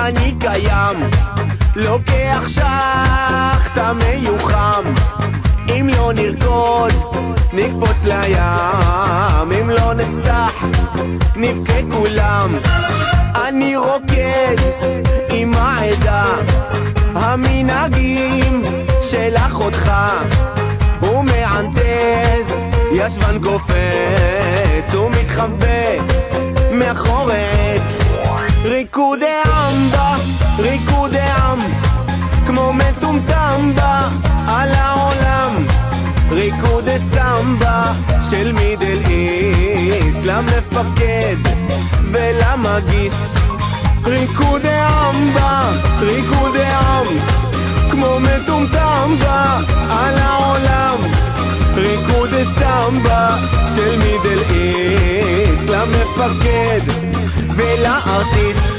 אני קיים, לוקח שחטה מיוחם. אם לא נרקוד נקפוץ לים, אם לא נסתח נבכה כולם. אני רוקד עם העדה, המנהגים של אחותך. הוא מענטז, ישבן קופץ, הוא מתחבא מאחור עץ. ריקודי אמבה, ריקודי עם, כמו מטומטם בא על העולם. ריקודי סמבה של מידל איסט, למפקד ולמגיסט. ריקודי אמבה, ריקודי עם, כמו מטומטם בא על העולם. ריקודי סמבה של מידל איסט, למפקד ולארטיסט.